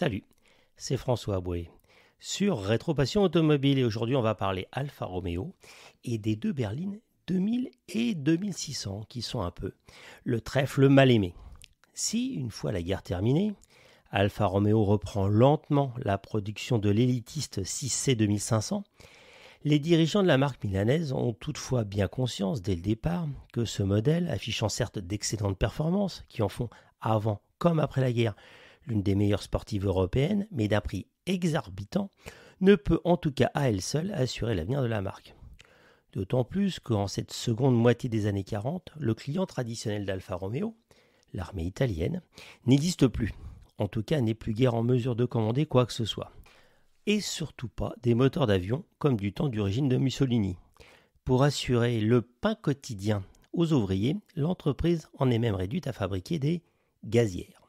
Salut, c'est François Aboué sur Rétro-Passion Automobile et aujourd'hui on va parler Alfa Romeo et des deux berlines 2000 et 2600 qui sont un peu le trèfle mal aimé. Si, une fois la guerre terminée, Alfa Romeo reprend lentement la production de l'élitiste 6C 2500, les dirigeants de la marque milanaise ont toutefois bien conscience dès le départ que ce modèle, affichant certes d'excellentes performances qui en font avant comme après la guerre l'une des meilleures sportives européennes, mais d'un prix exorbitant, ne peut en tout cas à elle seule assurer l'avenir de la marque. D'autant plus qu'en cette seconde moitié des années 40, le client traditionnel d'Alfa Romeo, l'armée italienne, n'existe plus. En tout cas, n'est plus guère en mesure de commander quoi que ce soit. Et surtout pas des moteurs d'avion comme du temps du régime de Mussolini. Pour assurer le pain quotidien aux ouvriers, l'entreprise en est même réduite à fabriquer des gazières.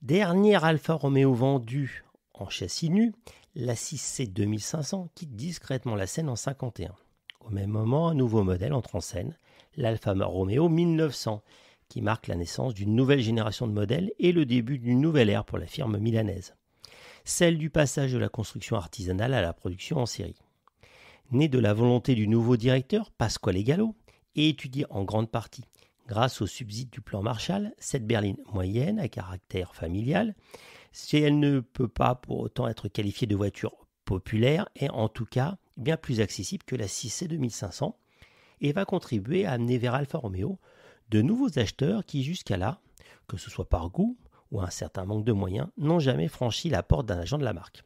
Dernière Alfa Romeo vendue en châssis nu, la 6C 2500 quitte discrètement la scène en 1951. Au même moment, un nouveau modèle entre en scène, l'Alfa Romeo 1900, qui marque la naissance d'une nouvelle génération de modèles et le début d'une nouvelle ère pour la firme milanaise. Celle du passage de la construction artisanale à la production en série. Née de la volonté du nouveau directeur, Pasquale Gallo, et étudiée en grande partie grâce au subside du plan Marshall, cette berline moyenne à caractère familial, si elle ne peut pas pour autant être qualifiée de voiture populaire, est en tout cas bien plus accessible que la 6C 2500 et va contribuer à amener vers Alfa Romeo de nouveaux acheteurs qui jusqu'à là, que ce soit par goût ou un certain manque de moyens, n'ont jamais franchi la porte d'un agent de la marque.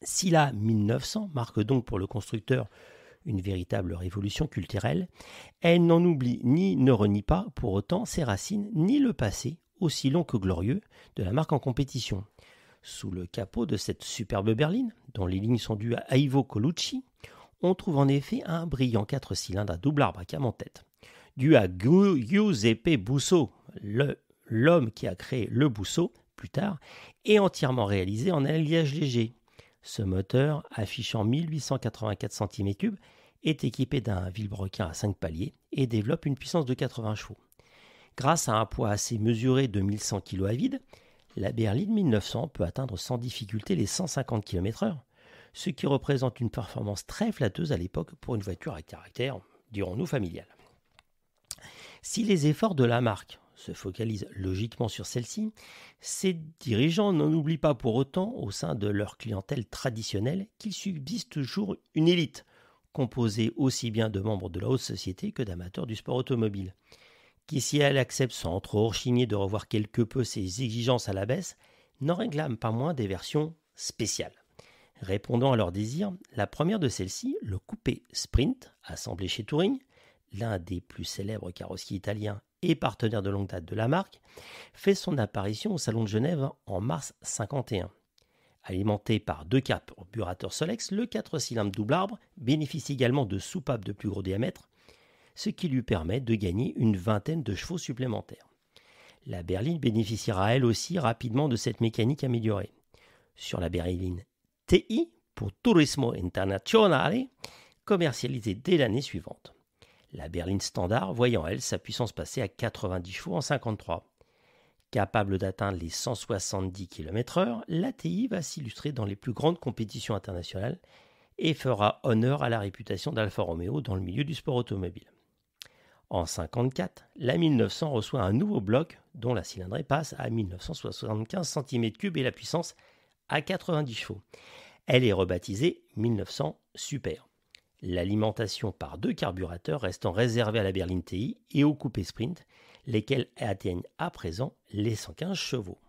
Si la 1900 marque donc pour le constructeur une véritable révolution culturelle, elle n'en oublie ni ne renie pas pour autant ses racines ni le passé, aussi long que glorieux, de la marque en compétition. Sous le capot de cette superbe berline, dont les lignes sont dues à Ivo Colucci, on trouve en effet un brillant 4 cylindres à double arbre-à-cam en tête, dû à Giuseppe Busso, l'homme qui a créé le Busso plus tard, et entièrement réalisé en alliage léger. Ce moteur, affichant 1884 cm3, est équipé d'un vilebrequin à 5 paliers et développe une puissance de 80 chevaux. Grâce à un poids assez mesuré de 1100 kg à vide, la berline 1900 peut atteindre sans difficulté les 150 km/h, ce qui représente une performance très flatteuse à l'époque pour une voiture à caractère, dirons-nous, familial. Si les efforts de la marque se focalisent logiquement sur celle-ci, ses dirigeants n'en oublient pas pour autant au sein de leur clientèle traditionnelle qu'il subsiste toujours une élite, composée aussi bien de membres de la haute société que d'amateurs du sport automobile, qui si elle accepte sans trop rechigner de revoir quelque peu ses exigences à la baisse, n'en réclame pas moins des versions spéciales. Répondant à leurs désirs, la première de celles-ci, le coupé Sprint, assemblé chez Touring, l'un des plus célèbres carrossiers italiens et partenaire de longue date de la marque, fait son apparition au Salon de Genève en mars 1951. Alimenté par deux carburateurs Solex, le 4 cylindres double arbre bénéficie également de soupapes de plus gros diamètre, ce qui lui permet de gagner une vingtaine de chevaux supplémentaires. La berline bénéficiera elle aussi rapidement de cette mécanique améliorée. Sur la berline TI, pour Turismo Internazionale, commercialisée dès l'année suivante. La berline standard voyant elle sa puissance passer à 90 chevaux en 1953. Capable d'atteindre les 170 km/h, l'ATI va s'illustrer dans les plus grandes compétitions internationales et fera honneur à la réputation d'Alfa Romeo dans le milieu du sport automobile. En 1954, la 1900 reçoit un nouveau bloc dont la cylindrée passe à 1975 cm3 et la puissance à 90 chevaux. Elle est rebaptisée 1900 Super. L'alimentation par deux carburateurs restant réservée à la berline TI et au coupé Sprint, lesquels atteignent à présent les 115 chevaux.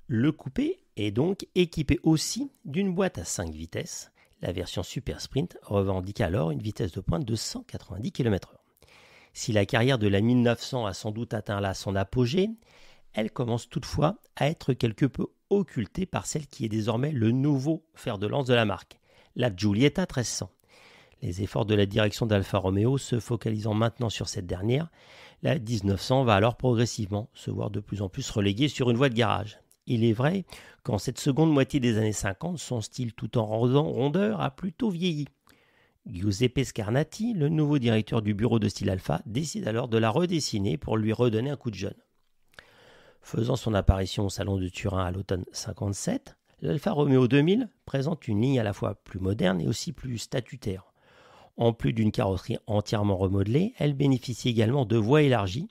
Le coupé est donc équipé aussi d'une boîte à 5 vitesses. La version Super Sprint revendique alors une vitesse de pointe de 190 km/h. Si la carrière de la 1900 a sans doute atteint là son apogée, elle commence toutefois à être quelque peu occultée par celle qui est désormais le nouveau fer de lance de la marque, la Giulietta 1300. Les efforts de la direction d'Alfa Romeo se focalisant maintenant sur cette dernière, la 1900 va alors progressivement se voir de plus en plus reléguée sur une voie de garage. Il est vrai qu'en cette seconde moitié des années 50, son style tout en rondeur a plutôt vieilli. Giuseppe Scarnati, le nouveau directeur du bureau de style Alfa, décide alors de la redessiner pour lui redonner un coup de jeune. Faisant son apparition au Salon de Turin à l'automne 57, l'Alfa Romeo 2000 présente une ligne à la fois plus moderne et aussi plus statutaire. En plus d'une carrosserie entièrement remodelée, elle bénéficie également de voies élargies,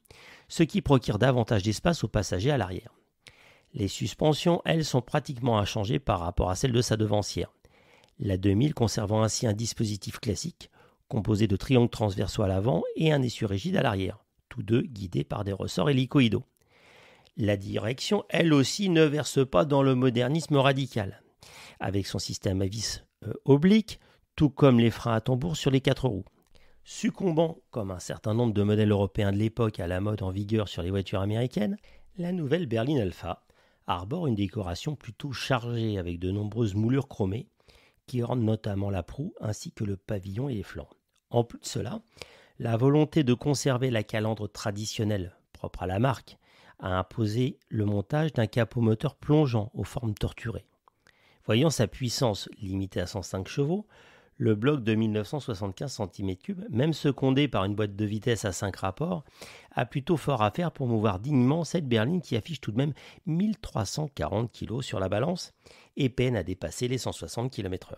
ce qui procure davantage d'espace aux passagers à l'arrière. Les suspensions, elles, sont pratiquement inchangées par rapport à celles de sa devancière. La 2000 conservant ainsi un dispositif classique, composé de triangles transversaux à l'avant et un essieu rigide à l'arrière, tous deux guidés par des ressorts hélicoïdaux. La direction, elle aussi, ne verse pas dans le modernisme radical, avec son système à vis oblique, tout comme les freins à tambour sur les 4 roues. Succombant, comme un certain nombre de modèles européens de l'époque à la mode en vigueur sur les voitures américaines, la nouvelle berline Alfa arbore une décoration plutôt chargée avec de nombreuses moulures chromées qui ornent notamment la proue ainsi que le pavillon et les flancs. En plus de cela, la volonté de conserver la calandre traditionnelle propre à la marque a imposé le montage d'un capot moteur plongeant aux formes torturées. Voyant sa puissance limitée à 105 chevaux, le bloc de 1975 cm3, même secondé par une boîte de vitesse à 5 rapports, a plutôt fort à faire pour mouvoir dignement cette berline qui affiche tout de même 1340 kg sur la balance et peine à dépasser les 160 km/h.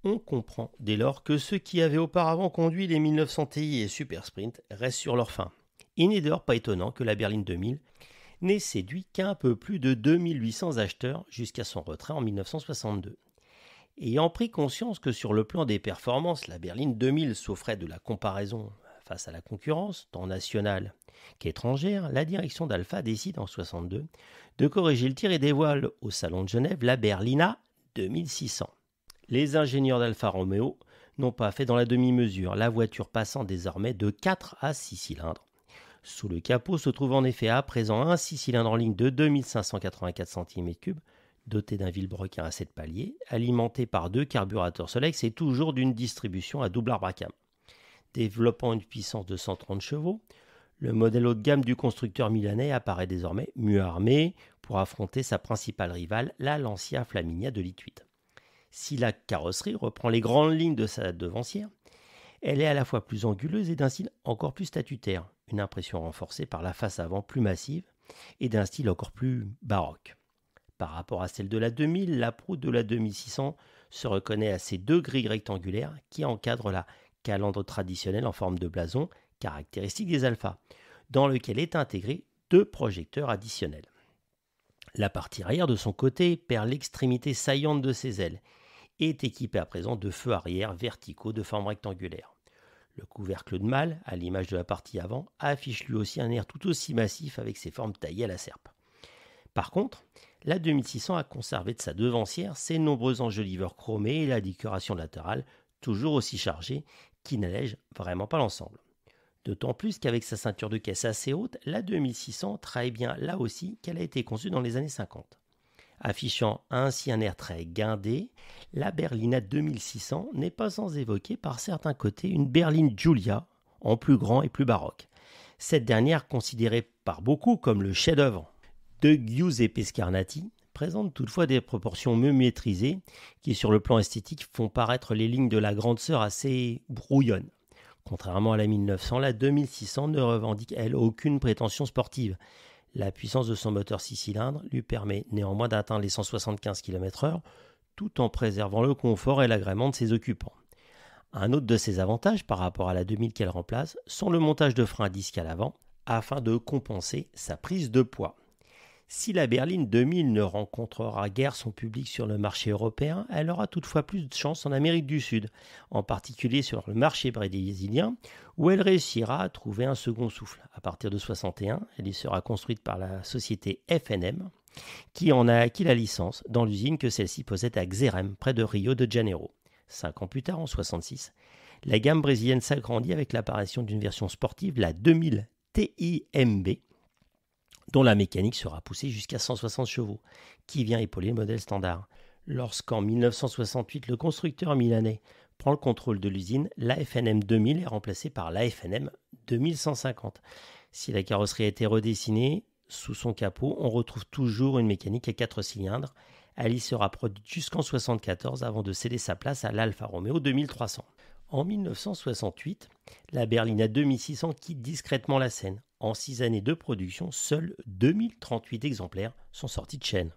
On comprend dès lors que ceux qui avaient auparavant conduit les 1900 Ti et Super Sprint restent sur leur faim. Il n'est d'ailleurs pas étonnant que la berline 2000 n'ait séduit qu'un peu plus de 2800 acheteurs jusqu'à son retrait en 1962. Ayant pris conscience que sur le plan des performances, la berline 2000 souffrait de la comparaison face à la concurrence, tant nationale qu'étrangère, la direction d'Alfa décide en 1962 de corriger le tir et dévoile au Salon de Genève la Berlina 2600. Les ingénieurs d'Alfa Romeo n'ont pas fait dans la demi-mesure, la voiture passant désormais de 4 à 6 cylindres. Sous le capot se trouve en effet à présent un 6 cylindres en ligne de 2584 cm3, doté d'un vilebrequin à 7 paliers, alimenté par 2 carburateurs Solex et toujours d'une distribution à double arbre à cam. Développant une puissance de 130 chevaux, le modèle haut de gamme du constructeur milanais apparaît désormais mieux armé pour affronter sa principale rivale, la Lancia Flaminia de Litt 8. Si la carrosserie reprend les grandes lignes de sa devancière, elle est à la fois plus anguleuse et d'un style encore plus statutaire, une impression renforcée par la face avant plus massive et d'un style encore plus baroque. Par rapport à celle de la 2000, la proue de la 2600 se reconnaît à ces 2 grilles rectangulaires qui encadrent la calandre traditionnelle en forme de blason, caractéristique des Alfa, dans lequel est intégré 2 projecteurs additionnels. La partie arrière de son côté perd l'extrémité saillante de ses ailes et est équipée à présent de feux arrière verticaux de forme rectangulaire. Le couvercle de malle, à l'image de la partie avant, affiche lui aussi un air tout aussi massif avec ses formes taillées à la serpe. Par contre, la 2600 a conservé de sa devancière ses nombreux enjoliveurs chromés et la décoration latérale, toujours aussi chargée, qui n'allège vraiment pas l'ensemble. D'autant plus qu'avec sa ceinture de caisse assez haute, la 2600 trahit bien là aussi qu'elle a été conçue dans les années 50. Affichant ainsi un air très guindé, la Berlina 2600 n'est pas sans évoquer par certains côtés une berline Giulia, en plus grand et plus baroque. Cette dernière, considérée par beaucoup comme le chef-d'œuvre de Giuseppe Scarnati, présente toutefois des proportions mieux maîtrisées qui, sur le plan esthétique, font paraître les lignes de la grande sœur assez brouillonnes. Contrairement à la 1900, la 2600 ne revendique, elle, aucune prétention sportive. La puissance de son moteur 6 cylindres lui permet néanmoins d'atteindre les 175 km/h tout en préservant le confort et l'agrément de ses occupants. Un autre de ses avantages par rapport à la 2000 qu'elle remplace sont le montage de freins à disque à l'avant afin de compenser sa prise de poids. Si la berline 2000 ne rencontrera guère son public sur le marché européen, elle aura toutefois plus de chance en Amérique du Sud, en particulier sur le marché brésilien, où elle réussira à trouver un second souffle. À partir de 1961, elle y sera construite par la société FNM, qui en a acquis la licence dans l'usine que celle-ci possède à Xerém, près de Rio de Janeiro. 5 ans plus tard, en 1966, la gamme brésilienne s'agrandit avec l'apparition d'une version sportive, la 2000 TIMB, dont la mécanique sera poussée jusqu'à 160 chevaux, qui vient épauler le modèle standard. Lorsqu'en 1968, le constructeur milanais prend le contrôle de l'usine, la FNM 2000 est remplacée par la FNM 2150. Si la carrosserie a été redessinée, sous son capot, on retrouve toujours une mécanique à 4 cylindres. Elle y sera produite jusqu'en 1974 avant de céder sa place à l'Alfa Romeo 2300. En 1968, la Berlina 2600 quitte discrètement la scène, En 6 années de production, seuls 2038 exemplaires sont sortis de chaîne.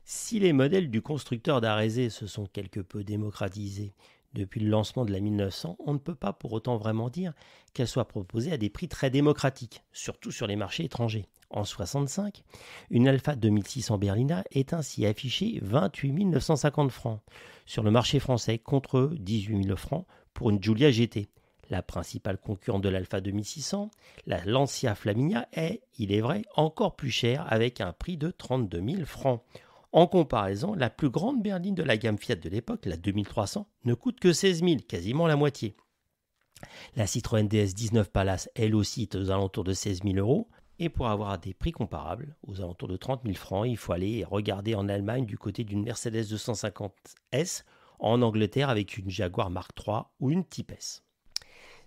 Si les modèles du constructeur d'Arese se sont quelque peu démocratisés depuis le lancement de la 1900, on ne peut pas pour autant vraiment dire qu'elles soient proposées à des prix très démocratiques, surtout sur les marchés étrangers. En 65, une Alfa 2600 Berlina est ainsi affichée 28 950 francs sur le marché français contre 18 000 francs pour une Giulia GT. La principale concurrente de l'Alfa 2600, la Lancia Flaminia, est, il est vrai, encore plus chère avec un prix de 32 000 francs. En comparaison, la plus grande berline de la gamme Fiat de l'époque, la 2300, ne coûte que 16 000, quasiment la moitié. La Citroën DS 19 Palace, elle aussi, est aux alentours de 16 000 euros. Et pour avoir des prix comparables, aux alentours de 30 000 francs, il faut aller regarder en Allemagne du côté d'une Mercedes 250 S, en Angleterre avec une Jaguar Mark III ou une Type S.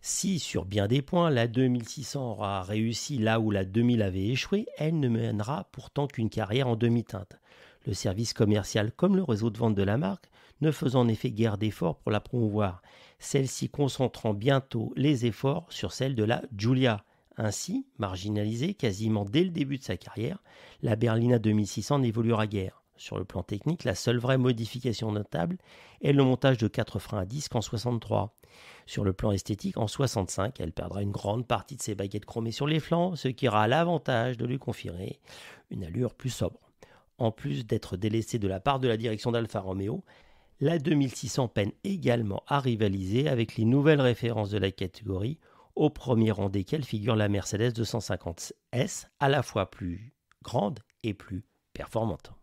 Si, sur bien des points, la 2600 aura réussi là où la 2000 avait échoué, elle ne mènera pourtant qu'une carrière en demi-teinte. Le service commercial comme le réseau de vente de la marque ne faisant en effet guère d'efforts pour la promouvoir, celle-ci concentrant bientôt les efforts sur celle de la Giulia. Ainsi, marginalisée quasiment dès le début de sa carrière, la Berlina 2600 n'évoluera guère. Sur le plan technique, la seule vraie modification notable est le montage de 4 freins à disque en 63. Sur le plan esthétique, en 65, elle perdra une grande partie de ses baguettes chromées sur les flancs, ce qui aura l'avantage de lui conférer une allure plus sobre. En plus d'être délaissée de la part de la direction d'Alfa Romeo, la 2600 peine également à rivaliser avec les nouvelles références de la catégorie, au premier rang desquelles figure la Mercedes 250 S, à la fois plus grande et plus performante.